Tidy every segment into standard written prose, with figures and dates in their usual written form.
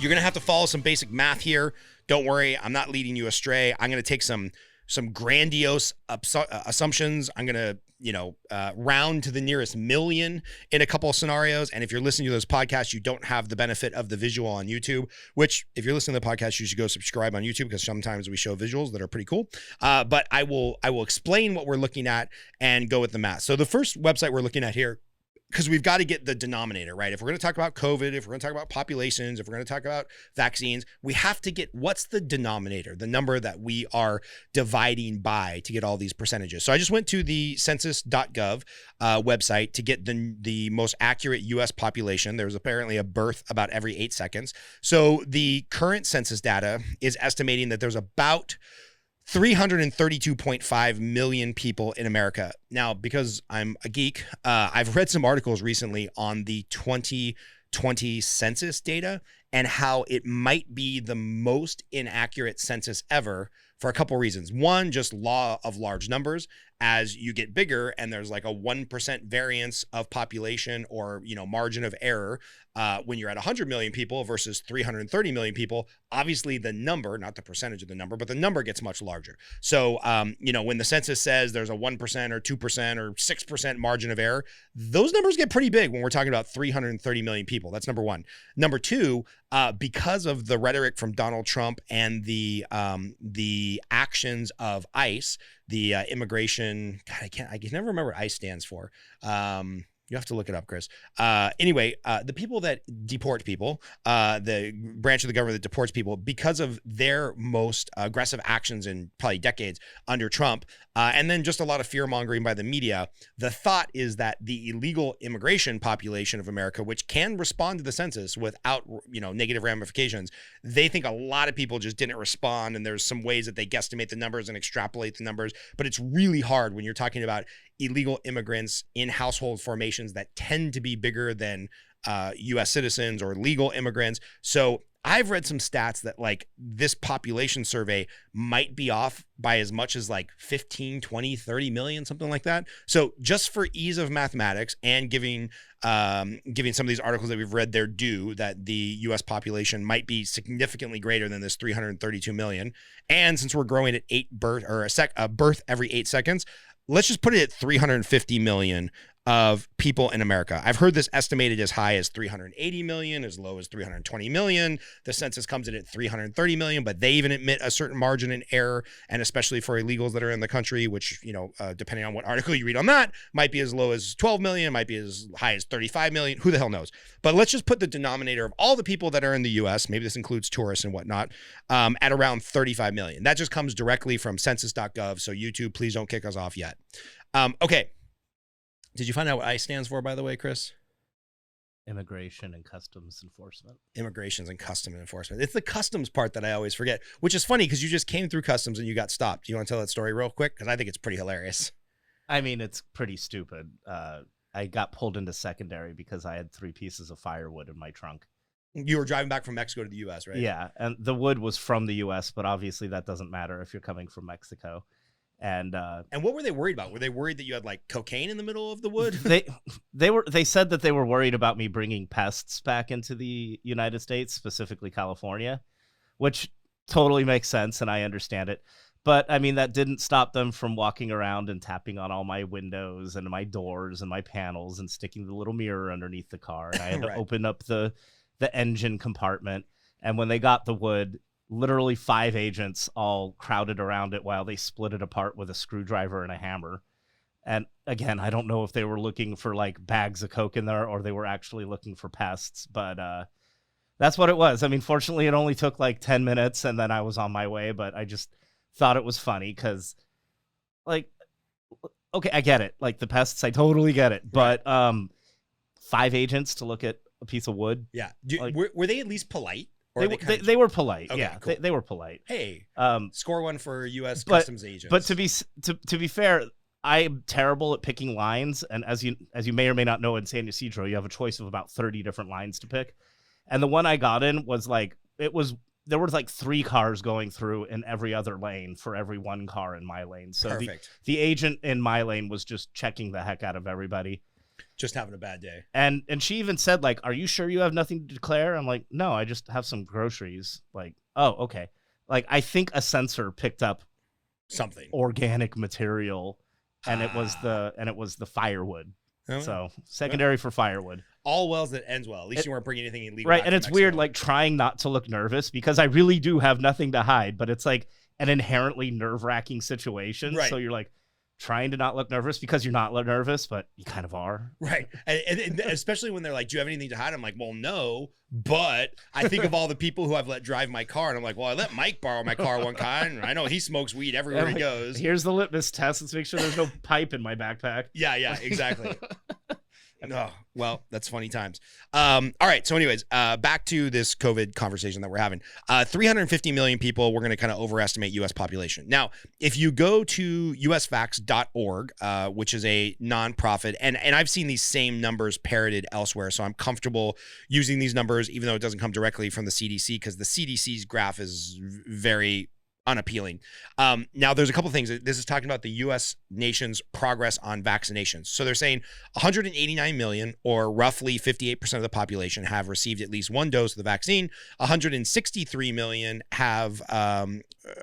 You're going to have to follow some basic math here. Don't worry, I'm not leading you astray. I'm going to take some grandiose assumptions. I'm going to, round to the nearest million in a couple of scenarios. And if you're listening to those podcasts, you don't have the benefit of the visual on YouTube, which if you're listening to the podcast, you should go subscribe on YouTube because sometimes we show visuals that are pretty cool. But I will explain what we're looking at and go with the math. So the first website we're looking at here, because we've got to get the denominator, right? If we're going to talk about COVID, if we're going to talk about populations, if we're going to talk about vaccines, we have to get what's the denominator, the number that we are dividing by to get all these percentages. So I just went to the census.gov website to get the most accurate U.S. population. There's apparently a birth about every 8 seconds. So the current census data is estimating that there's about 332.5 million people in America. Now, because I'm a geek, I've read some articles recently on the 2020 census data and how it might be the most inaccurate census ever for a couple reasons. One, just law of large numbers. As you get bigger and there's like a 1% variance of population or, margin of error, when you're at 100 million people versus 330 million people, obviously the number, not the percentage of the number, but the number gets much larger. So, when the census says there's a 1% or 2% or 6% margin of error, those numbers get pretty big when we're talking about 330 million people. That's number one. Number two, because of the rhetoric from Donald Trump and the actions of ICE, the immigration, God, I can never remember what ICE stands for. You have to look it up, Chris. Anyway, the people that deport people, the branch of the government that deports people, because of their most aggressive actions in probably decades under Trump, and then just a lot of fear mongering by the media, the thought is that the illegal immigration population of America, which can respond to the census without, negative ramifications, they think a lot of people just didn't respond. And there's some ways that they guesstimate the numbers and extrapolate the numbers, but it's really hard when you're talking about illegal immigrants in household formations that tend to be bigger than U.S. citizens or legal immigrants. So I've read some stats that like this population survey might be off by as much as like 15, 20, 30 million, something like that. So just for ease of mathematics and giving some of these articles that we've read their due, that the U.S. population might be significantly greater than this 332 million. And since we're growing at a birth every 8 seconds, let's just put it at 350 million of people in America. I've heard this estimated as high as 380 million, as low as 320 million. The census comes in at 330 million, but they even admit a certain margin in error, and especially for illegals that are in the country, which, depending on what article you read on that, might be as low as 12 million, might be as high as 35 million. Who the hell knows? But let's just put the denominator of all the people that are in the U.S., maybe this includes tourists and whatnot, at around 35 million. That just comes directly from census.gov, so YouTube, please don't kick us off yet. Okay. Did you find out what ICE stands for, by the way, Chris? Immigration and Customs Enforcement. Immigrations and Customs Enforcement. It's the customs part that I always forget, which is funny because you just came through customs and you got stopped. Do you want to tell that story real quick? Because I think it's pretty hilarious. I mean, it's pretty stupid. I got pulled into secondary because I had 3 pieces of firewood in my trunk. You were driving back from Mexico to the U.S., right? Yeah, and the wood was from the U.S., but obviously that doesn't matter if you're coming from Mexico. And what were they worried about? Were they worried that you had like cocaine in the middle of the wood? They said that they were worried about me bringing pests back into the United States, specifically California, which totally makes sense and I understand it. But I mean, that didn't stop them from walking around and tapping on all my windows and my doors and my panels and sticking the little mirror underneath the car. And I had to open up the engine compartment. And when they got the wood, literally 5 agents all crowded around it while they split it apart with a screwdriver and a hammer. And again, I don't know if they were looking for like bags of coke in there or they were actually looking for pests, but that's what it was. I mean, fortunately, it only took like 10 minutes and then I was on my way, but I just thought it was funny because, like, okay, I get it. Like the pests, I totally get it. But 5 agents to look at a piece of wood. Yeah. Were they at least polite? They were polite. Okay, yeah, cool. they were polite. Hey, score one for U.S. customs agents. But to be fair, I'm terrible at picking lines, and as you may or may not know, in San Ysidro, you have a choice of about 30 different lines to pick, and the one I got in was like there were like 3 cars going through in every other lane for every 1 car in my lane. So the agent in my lane was just checking the heck out of everybody. Just having a bad day. And she even said, like, are you sure you have nothing to declare? I'm like, no, I just have some groceries. Like, oh, okay. Like, I think a sensor picked up something organic material, and it was the firewood. Oh. So secondary for firewood. All wells that ends well. At least you weren't bringing anything illegal. Right, and it's weird, like, trying not to look nervous because I really do have nothing to hide, but it's like an inherently nerve-wracking situation. Right. So you're like trying to not look nervous because you're not nervous, but you kind of are. Right. And especially when they're like, do you have anything to hide? I'm like, well, no, but I think of all the people who I've let drive my car, and I'm like, well, I let Mike borrow my car one time, and I know he smokes weed everywhere he goes. Here's the litmus test. Let's make sure there's no pipe in my backpack. Yeah, exactly. No, well, that's funny times. All right. So anyways, back to this COVID conversation that we're having. 350 million people, we're going to kind of overestimate U.S. population. Now, if you go to usvax.org, which is a nonprofit, and I've seen these same numbers parroted elsewhere, so I'm comfortable using these numbers, even though it doesn't come directly from the CDC, because the CDC's graph is very unappealing. Now, there's a couple of things. This is talking about the U.S. nation's progress on vaccinations. So they're saying 189 million, or roughly 58% of the population, have received at least one dose of the vaccine. 163 million have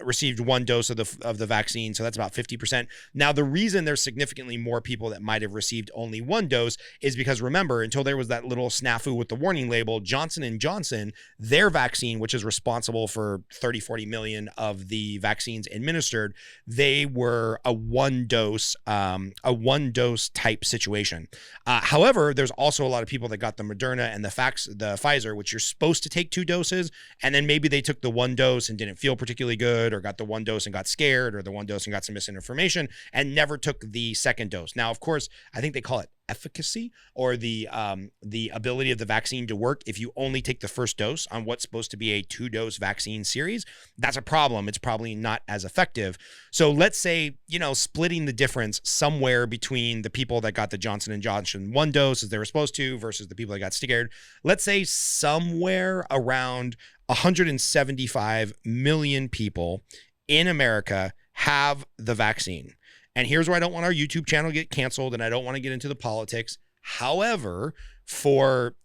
received one dose of the vaccine. So that's about 50%. Now, the reason there's significantly more people that might have received only one dose is because, remember, until there was that little snafu with the warning label, Johnson & Johnson, their vaccine, which is responsible for 30, 40 million of the vaccines administered, they were a one dose type situation. However, there's also a lot of people that got the Moderna and the Pfizer, which you're supposed to take 2 doses, and then maybe they took the 1 dose and didn't feel particularly good, or got the 1 dose and got scared, or the 1 dose and got some misinformation and never took the second dose. Now, of course, I think they call it efficacy, or the ability of the vaccine to work if you only take the first dose on what's supposed to be a 2-dose vaccine series. That's a problem. It's probably not as effective. So let's say, splitting the difference somewhere between the people that got the Johnson & Johnson 1 dose as they were supposed to versus the people that got scared, let's say somewhere around 175 million people in America have the vaccine. And here's where I don't want our YouTube channel to get canceled, and I don't want to get into the politics. However, for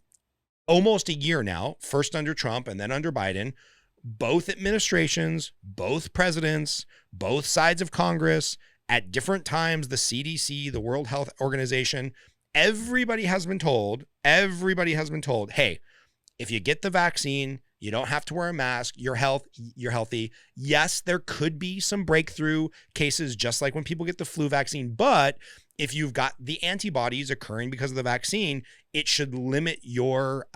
almost a year now, first under Trump and then under Biden, both administrations, both presidents, both sides of Congress, at different times, the CDC, the World Health Organization, everybody has been told, hey, if you get the vaccine, you don't have to wear a mask. You're healthy. Yes, there could be some breakthrough cases, just like when people get the flu vaccine. But if you've got the antibodies occurring because of the vaccine, it should limit your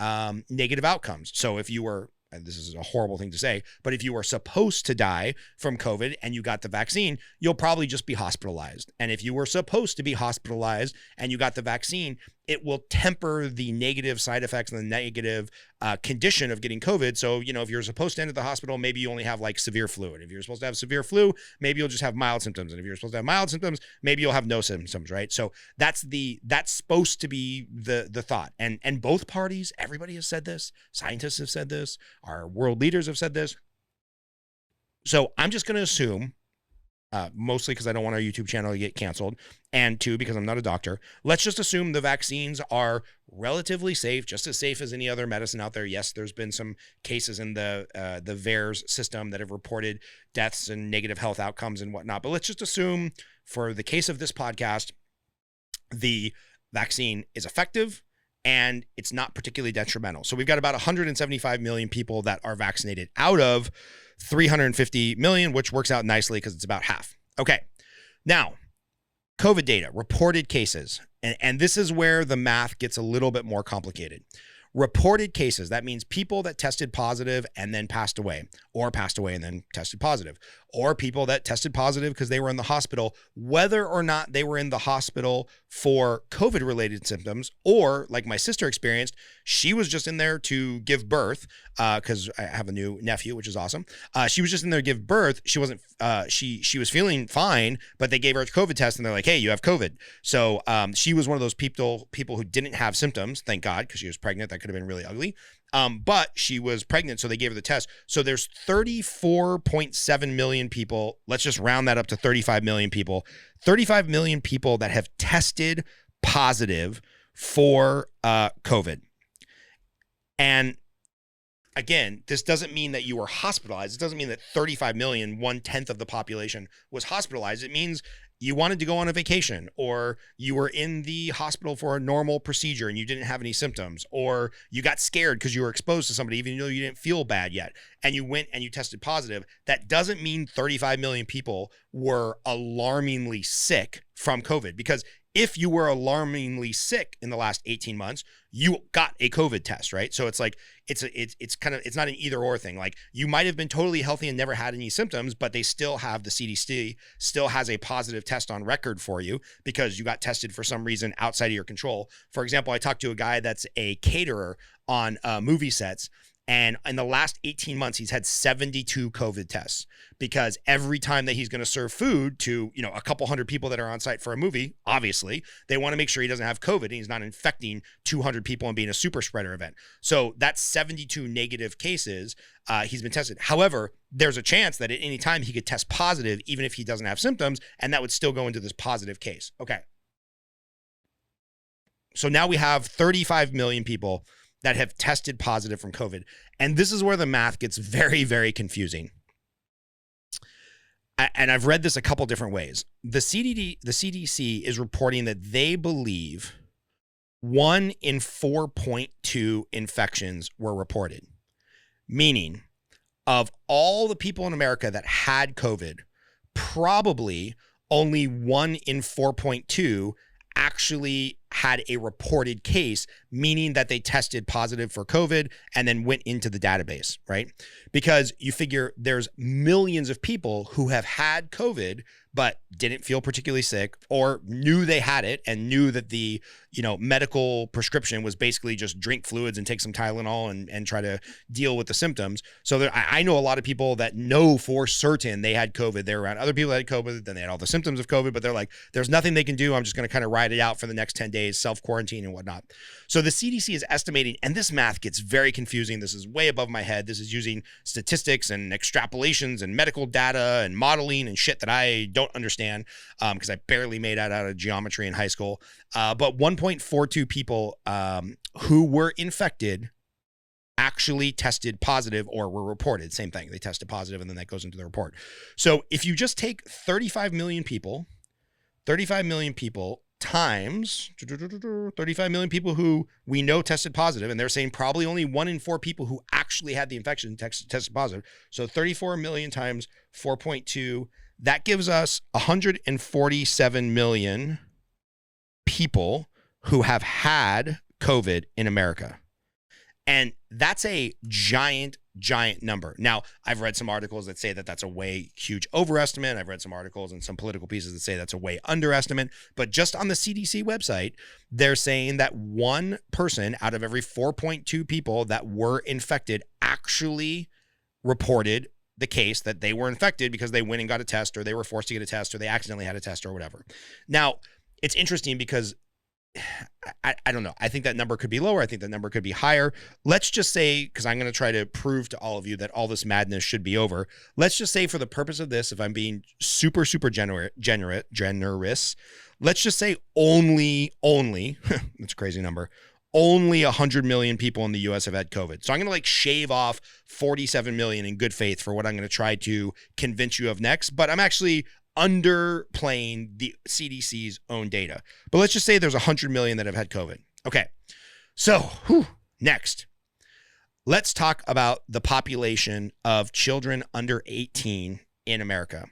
negative outcomes. So if you were, and this is a horrible thing to say, but if you were supposed to die from COVID and you got the vaccine, you'll probably just be hospitalized. And if you were supposed to be hospitalized and you got the vaccine, it will temper the negative side effects and the negative condition of getting COVID. So, if you're supposed to end at the hospital, maybe you only have like severe flu. And if you're supposed to have severe flu, maybe you'll just have mild symptoms. And if you're supposed to have mild symptoms, maybe you'll have no symptoms, right? So that's supposed to be the thought. And both parties, everybody has said this. Scientists have said this. Our world leaders have said this. So I'm just going to assume, mostly because I don't want our YouTube channel to get canceled, and 2, because I'm not a doctor, let's just assume the vaccines are relatively safe, just as safe as any other medicine out there. Yes, there's been some cases in the VAERS system that have reported deaths and negative health outcomes and whatnot, but let's just assume, for the case of this podcast, the vaccine is effective and it's not particularly detrimental. So we've got about 175 million people that are vaccinated out of 350 million, which works out nicely because it's about half. Okay. Now, COVID data, reported cases, and this is where the math gets a little bit more complicated. Reported cases, that means people that tested positive and then passed away, or passed away and then tested positive, or people that tested positive because they were in the hospital, whether or not they were in the hospital for COVID-related symptoms, or like my sister experienced, she was just in there to give birth, because I have a new nephew, which is awesome. She was just in there to give birth. She wasn't, she was feeling fine, but they gave her a COVID test and they're like, hey, you have COVID. So she was one of those people who didn't have symptoms, thank God, because she was pregnant. That could have been really ugly. But she was pregnant, so they gave her the test. So there's 34.7 million people. Let's just round that up to 35 million people. 35 million people that have tested positive for COVID. And again, this doesn't mean that you were hospitalized. It doesn't mean that 35 million, 1/10 of the population, was hospitalized. It means you wanted to go on a vacation, or you were in the hospital for a normal procedure and you didn't have any symptoms, or you got scared because you were exposed to somebody even though you didn't feel bad yet, and you went and you tested positive. That doesn't mean 35 million people were alarmingly sick from COVID, because if you were alarmingly sick in the last 18 months, you got a COVID test, right? So it's like, it's not an either or thing. Like, you might have been totally healthy and never had any symptoms, but they still have, the CDC still has a positive test on record for you because you got tested for some reason outside of your control. For example, I talked to a guy that's a caterer on movie sets, and in the last 18 months, he's had 72 COVID tests, because every time that he's going to serve food to, a couple hundred people that are on site for a movie, obviously, they want to make sure he doesn't have COVID and he's not infecting 200 people and being a super spreader event. So that's 72 negative cases he's been tested. However, there's a chance that at any time he could test positive, even if he doesn't have symptoms, and that would still go into this positive case. Okay. So now we have 35 million people that have tested positive from COVID. And this is where the math gets very, very confusing. And I've read this a couple different ways. The CDC is reporting that they believe 1 in 4.2 infections were reported, meaning of all the people in America that had COVID, probably only 1 in 4.2 actually had a reported case, meaning that they tested positive for COVID and then went into the database, right? Because you figure there's millions of people who have had COVID but didn't feel particularly sick, or knew they had it and knew that the medical prescription was basically just drink fluids and take some Tylenol and try to deal with the symptoms. So I know a lot of people that know for certain they had COVID. They're around other people that had COVID, then they had all the symptoms of COVID, but they're like, there's nothing they can do. I'm just going to kind of ride it out for the next 10 days, self-quarantine and whatnot. So the CDC is estimating, and this math gets very confusing. This is way above my head. This is using statistics and extrapolations and medical data and modeling and shit that I don't understand, because I barely made it out of geometry in high school. But 1.42 people who were infected actually tested positive or were reported. Same thing. They tested positive and then that goes into the report. So if you just take 35 million people times 35 million people who we know tested positive, and they're saying probably only 1 in 4 people who actually had the infection tested positive. So 34 million times 4.2, that gives us 147 million people who have had COVID in America. And that's a giant number. Now, I've read some articles that say that that's a way huge overestimate. I've read some articles and some political pieces that say that's a way underestimate. But just on the CDC website, they're saying that 1 person out of every 4.2 people that were infected actually reported the case that they were infected because they went and got a test, or they were forced to get a test, or they accidentally had a test, or whatever. Now, it's interesting because I don't know. I think that number could be lower. I think that number could be higher. Let's just say, because I'm going to try to prove to all of you that all this madness should be over. Let's just say, for the purpose of this, if I'm being super generous, let's just say only, that's a crazy number, only 100 million people in the US have had COVID. So I'm going to shave off 47 million in good faith for what I'm going to try to convince you of next. But I'm actually underplaying the CDC's own data. But let's just say there's 100 million that have had COVID. Okay. So next, let's talk about the population of children under 18 in America.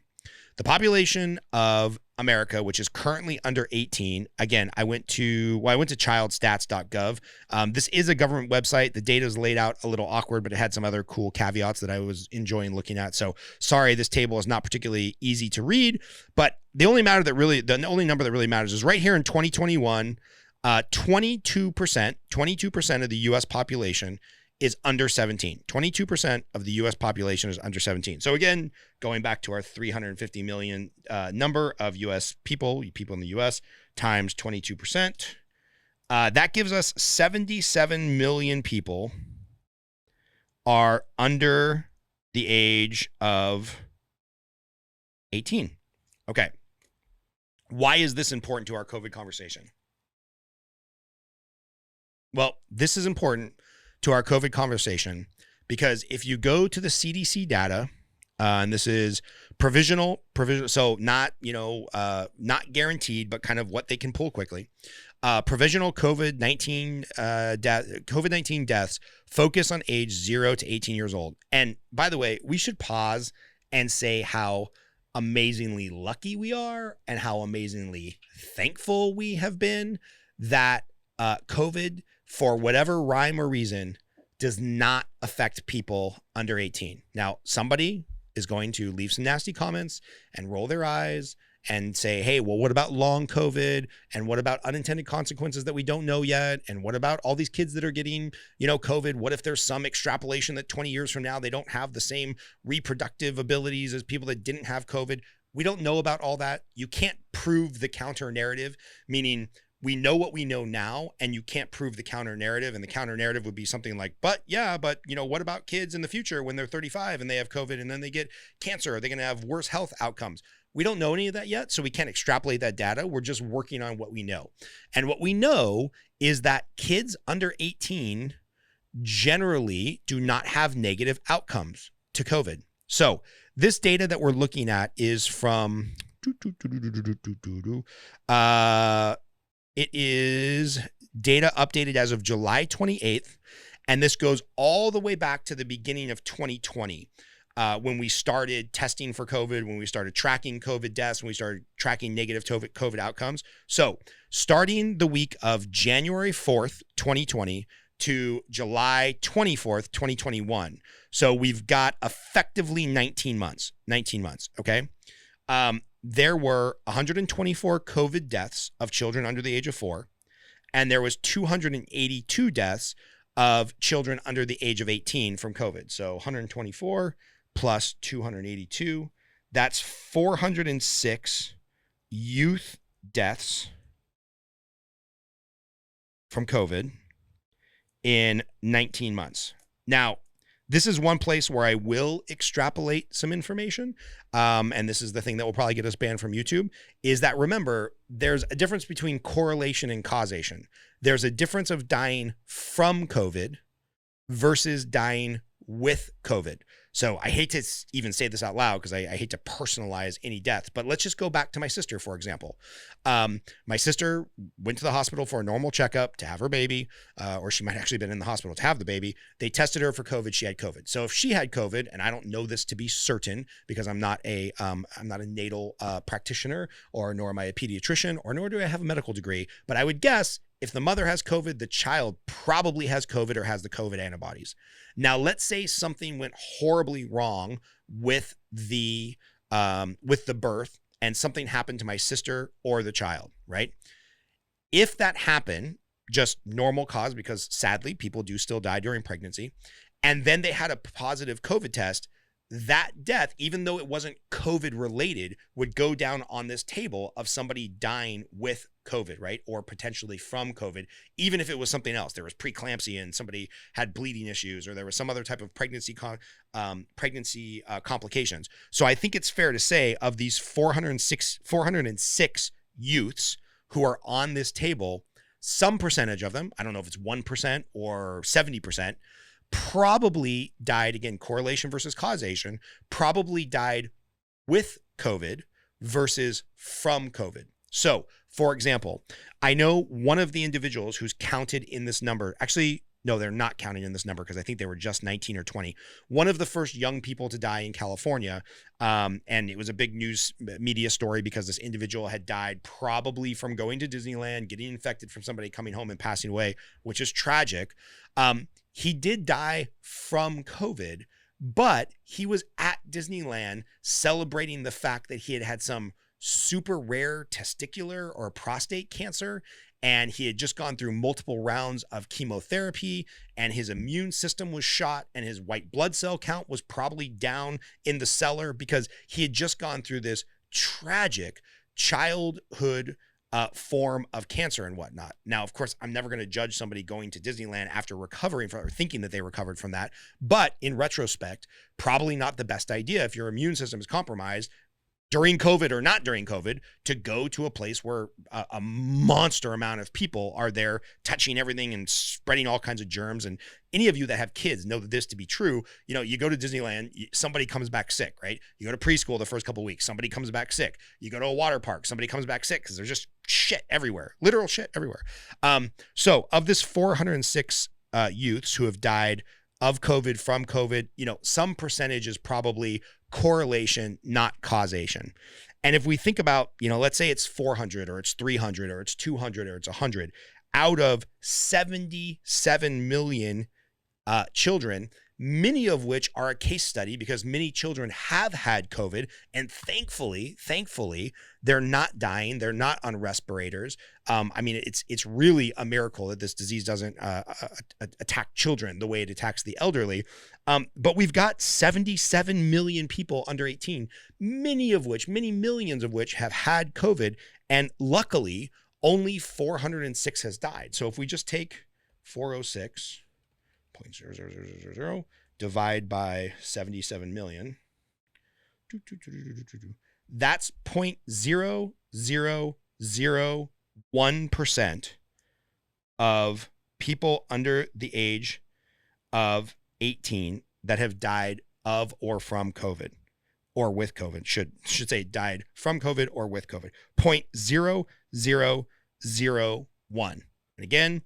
The population of America, which is currently under 18. Again, I went to childstats.gov. This is a government website. The data is laid out a little awkward, but it had some other cool caveats that I was enjoying looking at. So sorry, this table is not particularly easy to read, but the only number that really matters is right here in 2021, 22% of the US population is under 17. 22% of the US population is under 17. So again, going back to our 350 million number of US people in the US times 22%, that gives us 77 million people are under the age of 18. Okay. Why is this important to our COVID conversation? Well, this is important to our COVID conversation because if you go to the CDC data, and this is provisional, so not not guaranteed, but kind of what they can pull quickly. Provisional COVID-19 deaths focus on age 0 to 18 years old. And by the way, we should pause and say how amazingly lucky we are and how amazingly thankful we have been that COVID, for whatever rhyme or reason, does not affect people under 18. Now, somebody is going to leave some nasty comments and roll their eyes and say, hey, well, what about long COVID? And what about unintended consequences that we don't know yet? And what about all these kids that are getting, COVID? What if there's some extrapolation that 20 years from now, they don't have the same reproductive abilities as people that didn't have COVID? We don't know about all that. You can't prove the counter narrative, meaning we know what we know now, and you can't prove the counter narrative. And the counter narrative would be something like, but what about kids in the future when they're 35 and they have COVID and then they get cancer? Are they going to have worse health outcomes? We don't know any of that yet, so we can't extrapolate that data. We're just working on what we know. And what we know is that kids under 18 generally do not have negative outcomes to COVID. So this data that we're looking at is from it is data updated as of July 28th, and this goes all the way back to the beginning of 2020, when we started testing for COVID, when we started tracking COVID deaths, when we started tracking negative COVID outcomes. So starting the week of January 4th, 2020 to July 24th, 2021. So we've got effectively 19 months, okay? There were 124 COVID deaths of children under the age of 4, and there was 282 deaths of children under the age of 18 from COVID. So 124 plus 282, that's 406 youth deaths from COVID in 19 months. Now, this is one place where I will extrapolate some information, and this is the thing that will probably get us banned from YouTube, is that, remember, there's a difference between correlation and causation. There's a difference of dying from COVID versus dying with COVID. So I hate to even say this out loud because I hate to personalize any death, but let's just go back to my sister, for example. My sister went to the hospital for a normal checkup to have her baby, or she might actually have been in the hospital to have the baby. They tested her for COVID. She had COVID. So if she had COVID, and I don't know this to be certain because I'm not a natal practitioner, or nor am I a pediatrician, or nor do I have a medical degree, but I would guess if the mother has COVID, the child probably has COVID or has the COVID antibodies. Now, let's say something went horribly wrong with the birth and something happened to my sister or the child, right? If that happened, just normal cause, because sadly, people do still die during pregnancy, and then they had a positive COVID test, that death, even though it wasn't COVID related, would go down on this table of somebody dying with COVID, right? Or potentially from COVID, even if it was something else. There was preeclampsia and somebody had bleeding issues, or there was some other type of pregnancy complications. So I think it's fair to say, of these 406 youths who are on this table, some percentage of them, I don't know if it's 1% or 70%, probably died, again, correlation versus causation, probably died with COVID versus from COVID. So, for example, I know one of the individuals who's counted in this number, actually, no, they're not counting in this number because I think they were just 19 or 20. One of the first young people to die in California, and it was a big news media story because this individual had died probably from going to Disneyland, getting infected from somebody coming home and passing away, which is tragic. He did die from COVID, but he was at Disneyland celebrating the fact that he had had some super rare testicular or prostate cancer, and he had just gone through multiple rounds of chemotherapy, and his immune system was shot, and his white blood cell count was probably down in the cellar because he had just gone through this tragic childhood form of cancer and whatnot. Now, of course, I'm never going to judge somebody going to Disneyland after recovering from, or thinking that they recovered from that. But in retrospect, probably not the best idea if your immune system is compromised. during COVID or not during COVID, to go to a place where a monster amount of people are there touching everything and spreading all kinds of germs. And any of you that have kids know that this to be true. You know, you go to Disneyland, somebody comes back sick, right? You go to preschool the first couple of weeks, somebody comes back sick. You go to a water park, somebody comes back sick because there's just shit everywhere, literal shit everywhere. So of this 406 youths who have died of COVID, from COVID, you know, some percentage is probably correlation, not causation. And if we think about, you know, let's say it's 400 or it's 300 or it's 200 or it's 100 out of 77 million children, many of which are a case study because many children have had COVID, and thankfully, they're not dying. They're not on respirators. I mean, it's really a miracle that this disease doesn't attack children the way it attacks the elderly. But we've got 77 million people under 18, many millions of which have had COVID, and luckily, only 406 has died. So if we just take 406 0.00000 divide by 77 million, that's 0.0001% of people under the age of 18 that have died of or from COVID or with COVID. Should say died from COVID or with COVID. 0.0001. And again,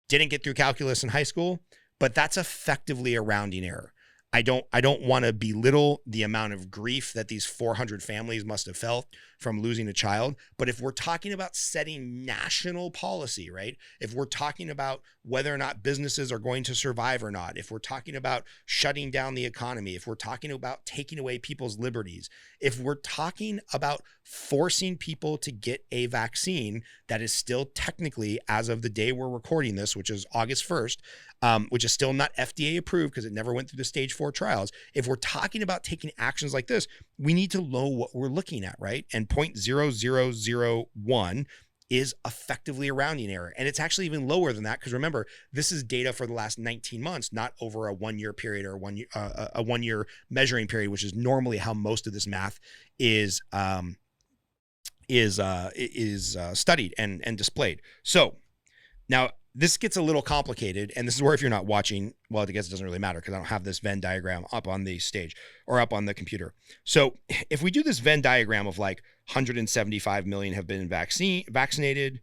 didn't get through calculus in high school, but that's effectively a rounding error. I don't want to belittle the amount of grief that these 400 families must have felt from losing a child. But if we're talking about setting national policy, right? If we're talking about whether or not businesses are going to survive or not, if we're talking about shutting down the economy, if we're talking about taking away people's liberties, if we're talking about forcing people to get a vaccine that is still technically, as of the day we're recording this, which is August 1st, which is still not FDA approved because it never went through the stage 4 trials. If we're talking about taking actions like this, we need to know what we're looking at, right? And 0.0001 is effectively a rounding error. And it's actually even lower than that because remember, this is data for the last 19 months, not over a 1 year period or a 1 year measuring period, which is normally how most of this math is studied and displayed. So now this gets a little complicated, and this is where if you're not watching, well, I guess it doesn't really matter because I don't have this Venn diagram up on the stage or up on the computer. So if we do this Venn diagram of like 175 million have been vaccinated,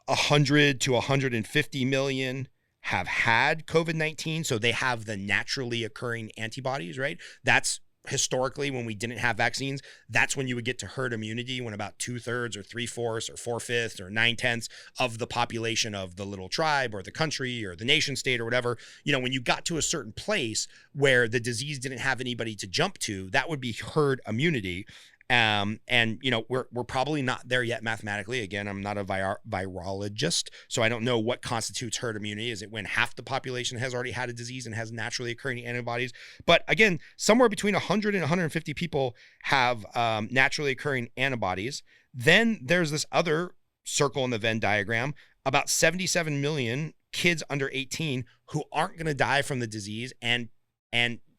100 to 150 million have had COVID-19, so they have the naturally occurring antibodies, right? That's historically when we didn't have vaccines, that's when you would get to herd immunity, when about 2/3 or 3/4 or 4/5 or 9/10 of the population of the little tribe or the country or the nation state or whatever, you know, when you got to a certain place where the disease didn't have anybody to jump to, that would be herd immunity. And you know, we're probably not there yet mathematically. Again, I'm not a virologist, so I don't know what constitutes herd immunity. Is it when half the population has already had a disease and has naturally occurring antibodies? But again, somewhere between 100 and 150 people have naturally occurring antibodies. Then there's this other circle in the Venn diagram, about 77 million kids under 18 who aren't going to die from the disease and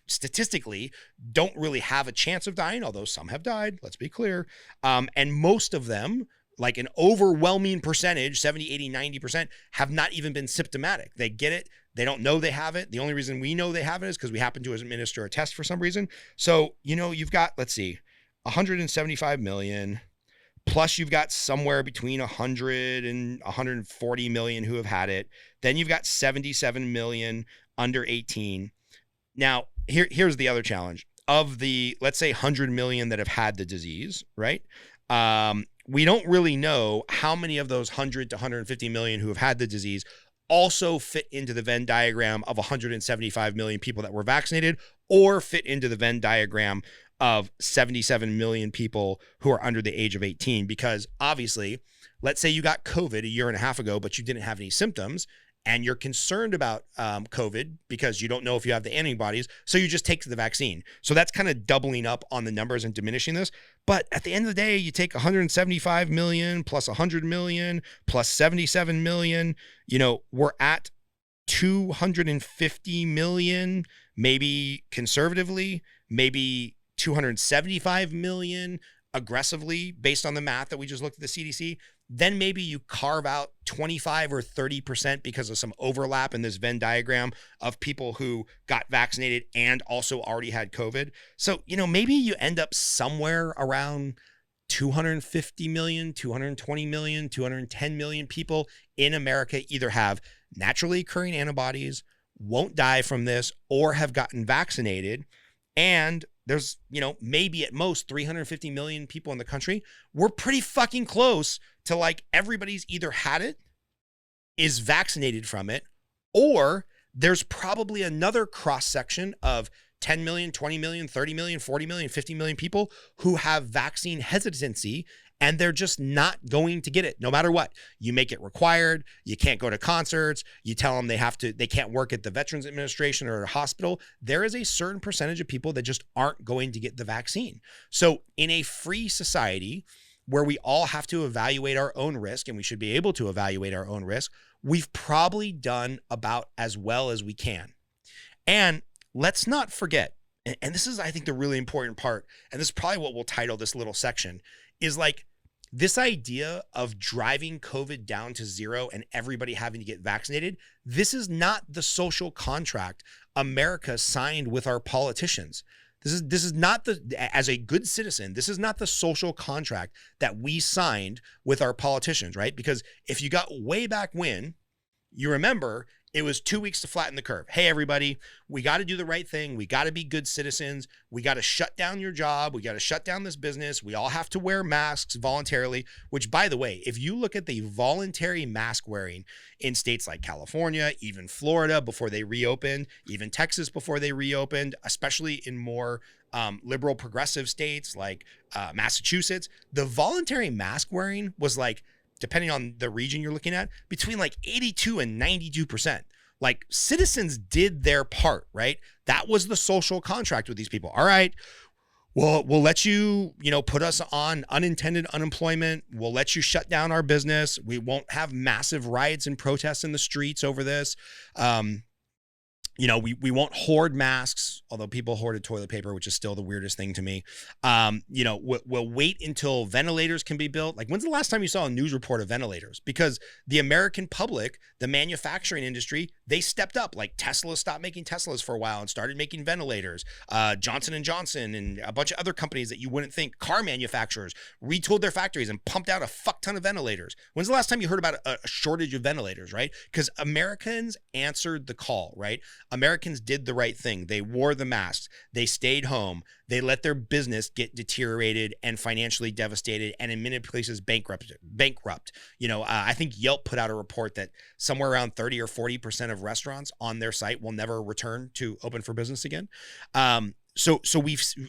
statistically don't really have a chance of dying, although some have died, let's be clear. And most of them, like an overwhelming percentage, 70, 80, 90%, have not even been symptomatic. They get it. They don't know they have it. The only reason we know they have it is because we happen to administer a test for some reason. So, you know, you've got, let's see, 175 million, plus you've got somewhere between 100 and 140 million who have had it. Then you've got 77 million under 18. Now, here's the other challenge. Of the, let's say, 100 million that have had the disease, right? We don't really know how many of those 100 to 150 million who have had the disease also fit into the Venn diagram of 175 million people that were vaccinated, or fit into the Venn diagram of 77 million people who are under the age of 18. Because obviously, let's say you got COVID a year and a half ago, but you didn't have any symptoms, and you're concerned about COVID because you don't know if you have the antibodies, so you just take the vaccine. So that's kind of doubling up on the numbers and diminishing this. But at the end of the day, you take 175 million plus 100 million plus 77 million, you know, we're at 250 million, maybe conservatively, maybe 275 million aggressively based on the math that we just looked at the CDC, then maybe you carve out 25 or 30% because of some overlap in this Venn diagram of people who got vaccinated and also already had COVID. So, maybe you end up somewhere around 250 million, 220 million, 210 million people in America either have naturally occurring antibodies, won't die from this, or have gotten vaccinated. And there's, maybe at most 350 million people in the country. We're pretty fucking close to like everybody's either had it, is vaccinated from it, or there's probably another cross section of 10 million, 20 million, 30 million, 40 million, 50 million people who have vaccine hesitancy, and they're just not going to get it no matter what. You make it required. You can't go to concerts. You tell them they can't work at the Veterans Administration or a hospital. There is a certain percentage of people that just aren't going to get the vaccine. So in a free society where we all have to evaluate our own risk, and we should be able to evaluate our own risk, we've probably done about as well as we can. And let's not forget, and this is, I think, the really important part, and this is probably what we'll title this little section, is like this idea of driving COVID down to zero and everybody having to get vaccinated. This is not the social contract America signed with our politicians. This is not as a good citizen, this is not the social contract that we signed with our politicians, right? Because if you got way back when, you remember, it was 2 weeks to flatten the curve. Hey, everybody, we got to do the right thing. We got to be good citizens. We got to shut down your job. We got to shut down this business. We all have to wear masks voluntarily, which, by the way, if you look at the voluntary mask wearing in states like California, even Florida before they reopened, even Texas before they reopened, especially in more liberal progressive states like Massachusetts, the voluntary mask wearing was like, depending on the region you're looking at, between like 82 and 92%. Like citizens did their part, right? That was the social contract with these people. All right, well, we'll let you, put us on unintended unemployment. We'll let you shut down our business. We won't have massive riots and protests in the streets over this. We won't hoard masks, although people hoarded toilet paper, which is still the weirdest thing to me. We'll wait until ventilators can be built. Like, when's the last time you saw a news report of ventilators? Because the American public, the manufacturing industry, they stepped up. Like Tesla stopped making Teslas for a while and started making ventilators. Johnson & Johnson and a bunch of other companies that you wouldn't think, car manufacturers, retooled their factories and pumped out a fuck ton of ventilators. When's the last time you heard about a shortage of ventilators, right? Because Americans answered the call, right? Americans did the right thing. They wore the masks. They stayed home. They let their business get deteriorated and financially devastated, and in many places bankrupt. I think Yelp put out a report that somewhere around 30 or 40% of restaurants on their site will never return to open for business again. So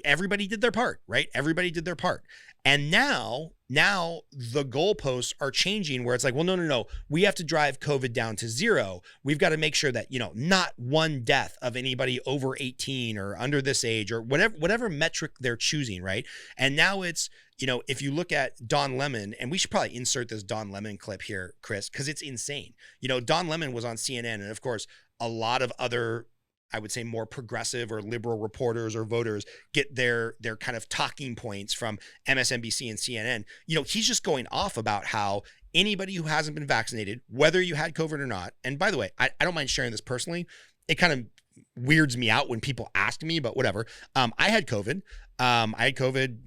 everybody did their part, right? Everybody did their part. And now the goalposts are changing where it's like, well, no. We have to drive COVID down to zero. We've got to make sure that, not one death of anybody over 18 or under this age or whatever metric they're choosing, right? And now it's, if you look at Don Lemon, and we should probably insert this Don Lemon clip here, Chris, because it's insane. Don Lemon was on CNN, and of course, a lot of other, I would say, more progressive or liberal reporters or voters get their kind of talking points from MSNBC and CNN. He's just going off about how anybody who hasn't been vaccinated, whether you had COVID or not, and by the way, I don't mind sharing this personally. It kind of weirds me out when people ask me, but whatever. I had COVID.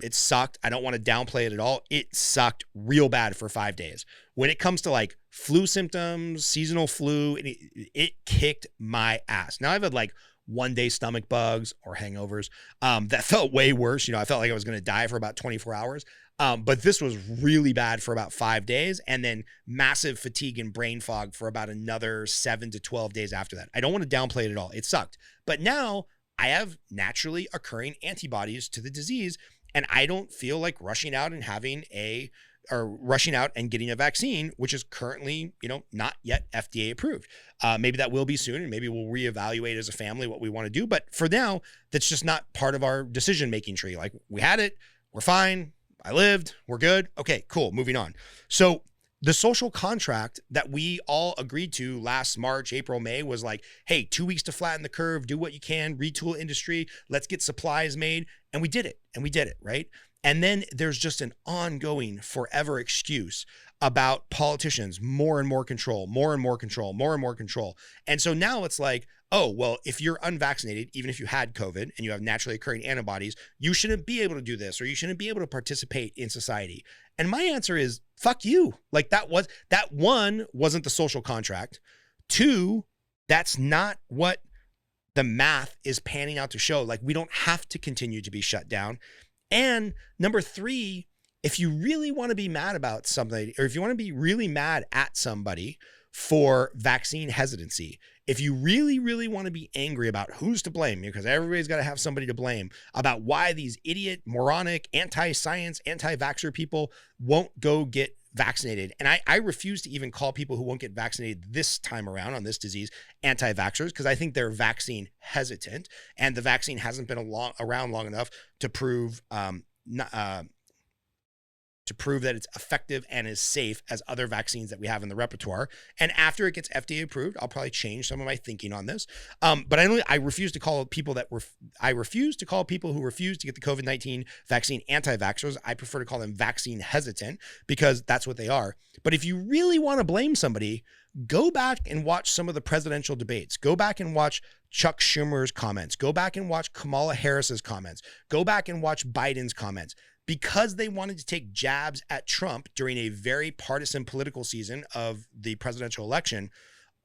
It sucked. I don't want to downplay it at all. It sucked real bad for 5 days. When it comes to like flu symptoms, seasonal flu, it kicked my ass. Now I've had like 1 day stomach bugs or hangovers that felt way worse. I felt like I was going to die for about 24 hours. But this was really bad for about 5 days, and then massive fatigue and brain fog for about another 7 to 12 days after that. I don't want to downplay it at all. It sucked. But now I have naturally occurring antibodies to the disease, and I don't feel like rushing out and getting a vaccine, which is currently, not yet FDA approved. Maybe that will be soon, and maybe we'll reevaluate as a family what we want to do. But for now, that's just not part of our decision-making tree. Like, we had it, we're fine, I lived, we're good. Okay, cool, moving on. So The social contract that we all agreed to last March, April, May was like, hey, 2 weeks to flatten the curve, do what you can, retool industry, let's get supplies made. And we did it. And we did it, right? And then there's just an ongoing forever excuse about politicians, more and more control, more and more control, more and more control. And so now it's like, oh, well, if you're unvaccinated, even if you had COVID and you have naturally occurring antibodies, you shouldn't be able to do this, or you shouldn't be able to participate in society. And my answer is, fuck you. Like that one wasn't the social contract. Two, that's not what the math is panning out to show. Like we don't have to continue to be shut down. And number three, if you really want to be mad about something, or if you want to be really mad at somebody for vaccine hesitancy, if you really, really want to be angry about who's to blame, because everybody's got to have somebody to blame about why these idiot, moronic, anti-science, anti-vaxxer people won't go get vaccinated. And I refuse to even call people who won't get vaccinated this time around on this disease anti-vaxxers, because I think they're vaccine hesitant, and the vaccine hasn't been around long enough to prove that it's effective and as safe as other vaccines that we have in the repertoire. And after it gets FDA approved, I'll probably change some of my thinking on this. But I refuse to call people I refuse to call people who refuse to get the COVID-19 vaccine anti-vaxxers. I prefer to call them vaccine hesitant, because that's what they are. But if you really want to blame somebody, go back and watch some of the presidential debates. Go back and watch Chuck Schumer's comments. Go back and watch Kamala Harris's comments. Go back and watch Biden's comments. Because they wanted to take jabs at Trump during a very partisan political season of the presidential election,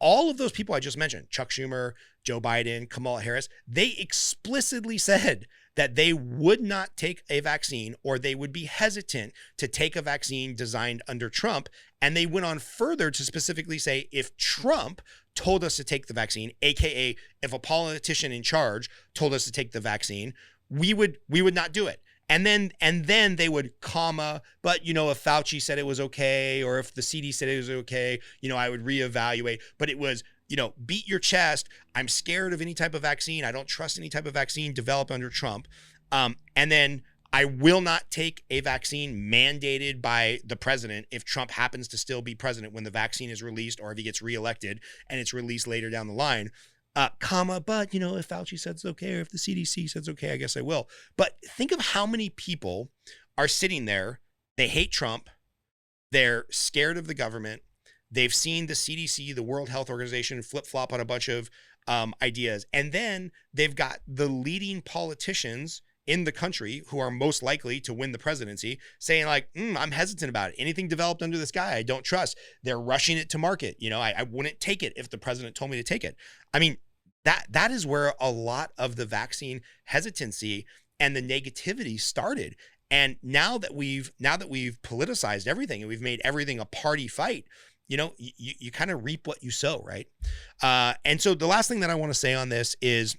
all of those people I just mentioned, Chuck Schumer, Joe Biden, Kamala Harris, they explicitly said that they would not take a vaccine, or they would be hesitant to take a vaccine designed under Trump. And they went on further to specifically say, if Trump told us to take the vaccine, AKA if a politician in charge told us to take the vaccine, we would not do it. And then they would but if Fauci said it was okay, or if the CD said it was okay, I would reevaluate. But it was, beat your chest. I'm scared of any type of vaccine. I don't trust any type of vaccine developed under Trump. And then I will not take a vaccine mandated by the president if Trump happens to still be president when the vaccine is released, or if he gets reelected and it's released later down the line. But if Fauci says it's okay, or if the CDC says it's okay, I guess I will. But think of how many people are sitting there. They hate Trump. They're scared of the government. They've seen the CDC, the World Health Organization, flip-flop on a bunch of ideas. And then they've got the leading politicians in the country who are most likely to win the presidency saying like, I'm hesitant about it. Anything developed under this guy, I don't trust. They're rushing it to market. I wouldn't take it if the president told me to take it. I mean, that is where a lot of the vaccine hesitancy and the negativity started. And now that we've politicized everything and we've made everything a party fight, you kind of reap what you sow, right? And so the last thing that I want to say on this is,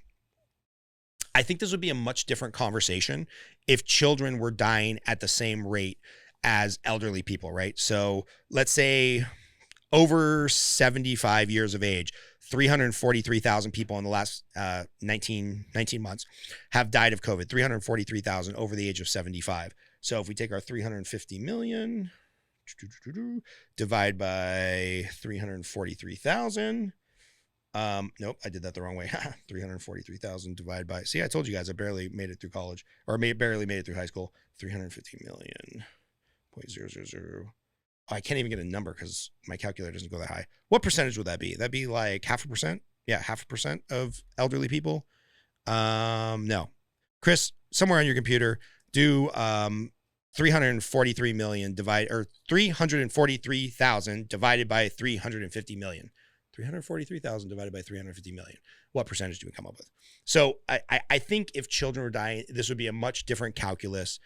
I think this would be a much different conversation if children were dying at the same rate as elderly people, right? So let's say over 75 years of age, 343,000 people in the last 19 months have died of COVID, 343,000 over the age of 75. So if we take our 350 million, divide by 343,000, nope, I did that the wrong way. 343,000 divided by, see, I told you guys I barely made it through college, or barely made it through high school. 350 million, 0.000. I can't even get a number because my calculator doesn't go that high. What percentage would that be? That'd be like 0.5%. Yeah, 0.5% of elderly people. No. Chris, somewhere on your computer, do 343 million 343,000 divided by 350 million. 343,000 divided by 350 million. What percentage do we come up with? So I think if children were dying, this would be a much different calculus.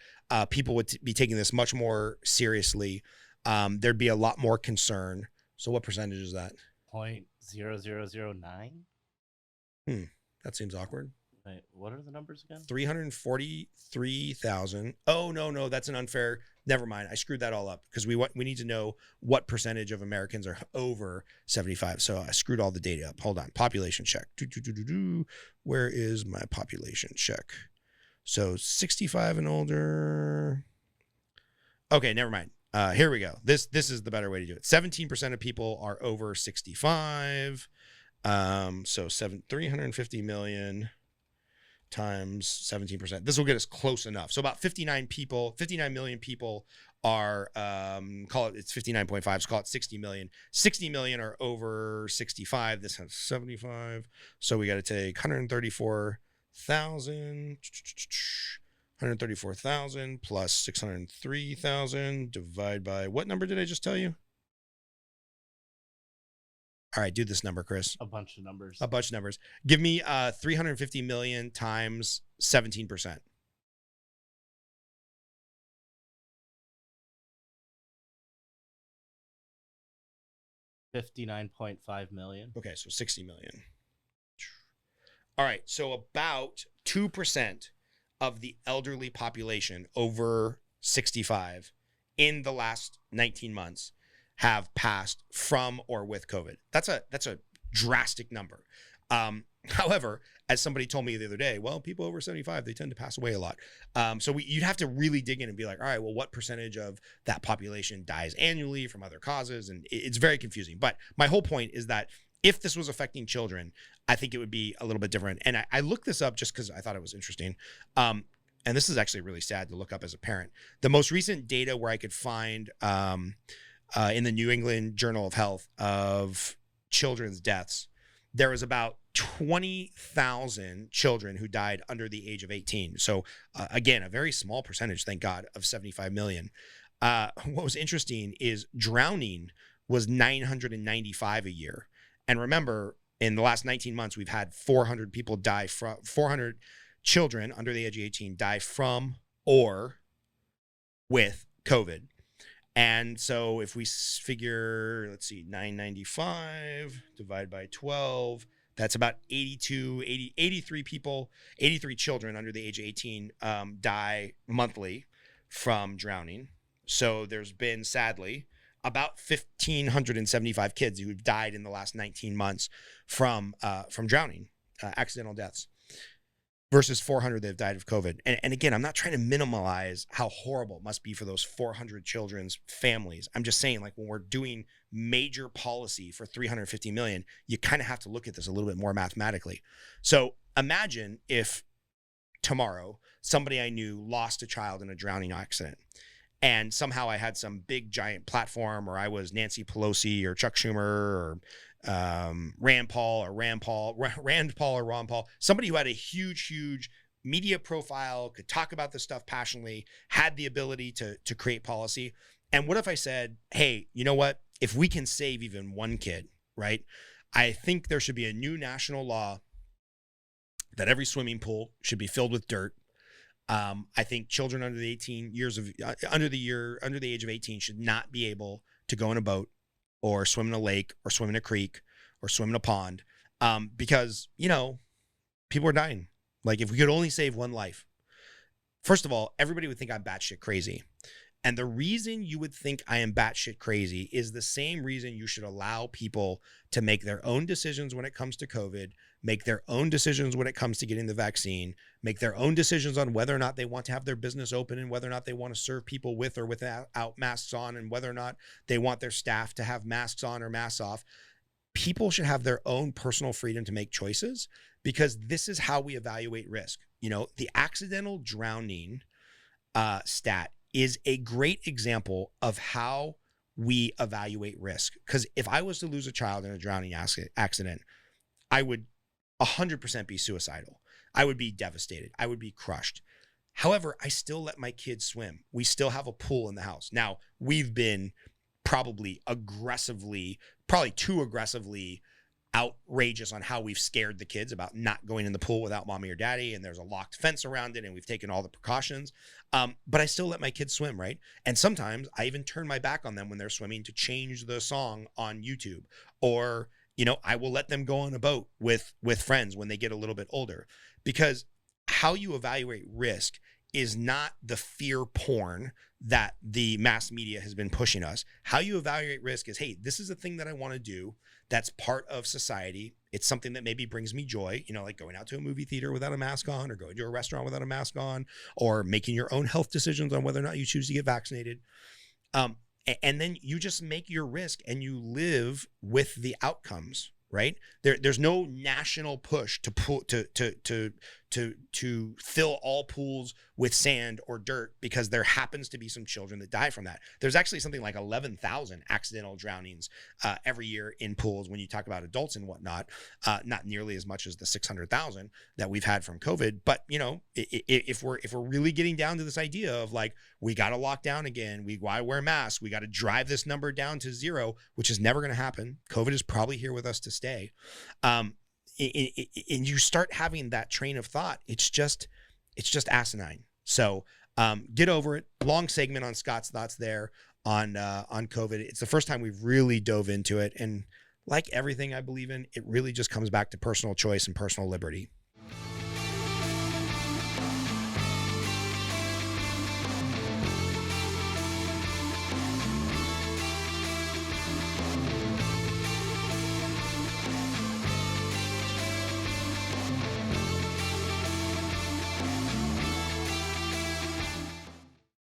People would be taking this much more seriously. There'd be a lot more concern. So what percentage is that? 0.0009. That seems awkward. Wait, what are the numbers again? 343,000. Oh, no, that's an unfair. Never mind. I screwed that all up because we need to know what percentage of Americans are over 75. So I screwed all the data up. Hold on. Population check. Where is my population check? So 65 and older. Okay, never mind. Here we go. This is the better way to do it. 17% of people are over 65. So 350 million times 17%. This will get us close enough. So about 59 million people are, call it, it's 59.5, so call it 60 million. 60 million are over 65. This has 75. So we got to take 134,000 plus 603,000 divide by, what number did I just tell you? All right, do this number, Chris. A bunch of numbers. A bunch of numbers. Give me 350 million times 17%. 59.5 million. Okay, so 60 million. All right, so about 2% of the elderly population over 65 in the last 19 months have passed from or with COVID. That's a drastic number. However, as somebody told me the other day, well, people over 75, they tend to pass away a lot. So you'd have to really dig in and be like, all right, well, what percentage of that population dies annually from other causes? And it's very confusing. But my whole point is that if this was affecting children, I think it would be a little bit different. And I looked this up just because I thought it was interesting. And this is actually really sad to look up as a parent. The most recent data where I could find in the New England Journal of Health of children's deaths, there was about 20,000 children who died under the age of 18. So again, a very small percentage, thank God, of 75 million. What was interesting is drowning was 995 a year. And remember, in the last 19 months, we've had 400 children under the age of 18 die from or with COVID. And so if we figure, let's see, 995 divided by 12, that's about 83 children under the age of 18 die monthly from drowning. So there's been, sadly, about 1,575 kids who've died in the last 19 months from drowning, accidental deaths, versus 400 that have died of COVID. And again, I'm not trying to minimize how horrible it must be for those 400 children's families. I'm just saying, like, when we're doing major policy for 350 million, you kind of have to look at this a little bit more mathematically. So imagine if tomorrow somebody I knew lost a child in a drowning accident, and somehow I had some big giant platform, or I was Nancy Pelosi or Chuck Schumer or Rand Paul or Ron Paul, somebody who had a huge media profile, could talk about this stuff passionately, had the ability to create policy. And what if I said, hey, you know what? If we can save even one kid, right? I think there should be a new national law that every swimming pool should be filled with dirt. I think children under the under the age of 18 should not be able to go in a boat or swim in a lake or swim in a creek or swim in a pond, because, people are dying. Like, if we could only save one life, first of all, everybody would think I'm batshit crazy. And the reason you would think I am batshit crazy is the same reason you should allow people to make their own decisions when it comes to COVID, make their own decisions when it comes to getting the vaccine, make their own decisions on whether or not they want to have their business open and whether or not they want to serve people with or without masks on, and whether or not they want their staff to have masks on or masks off. People should have their own personal freedom to make choices, because this is how we evaluate risk. The accidental drowning stat is a great example of how we evaluate risk. Because if I was to lose a child in a drowning accident, I would 100% be suicidal. I would be devastated. I would be crushed. However, I still let my kids swim. We still have a pool in the house. Now, we've been probably too aggressively outrageous on how we've scared the kids about not going in the pool without mommy or daddy, and there's a locked fence around it, and we've taken all the precautions, but I still let my kids swim, right? And sometimes I even turn my back on them when they're swimming to change the song on YouTube, or I will let them go on a boat with friends when they get a little bit older, because how you evaluate risk is not the fear porn that the mass media has been pushing us. How you evaluate risk is, hey, this is a thing that I want to do that's part of society. It's something that maybe brings me joy, like going out to a movie theater without a mask on, or going to a restaurant without a mask on, or making your own health decisions on whether or not you choose to get vaccinated. And then you just make your risk and you live with the outcomes, right? There's no national push to pull to fill all pools with sand or dirt because there happens to be some children that die from that. There's actually something like 11,000 accidental drownings every year in pools when you talk about adults and whatnot. Not nearly as much as the 600,000 that we've had from COVID, but if we're really getting down to this idea of like, we got to lock down again, we got to wear masks, we got to drive this number down to zero, which is never going to happen. COVID is probably here with us to stay. And you start having that train of thought, it's just asinine. So get over it. Long segment on Scott's thoughts there on COVID. It's the first time we've really dove into it, and like everything I believe in, it really just comes back to personal choice and personal liberty.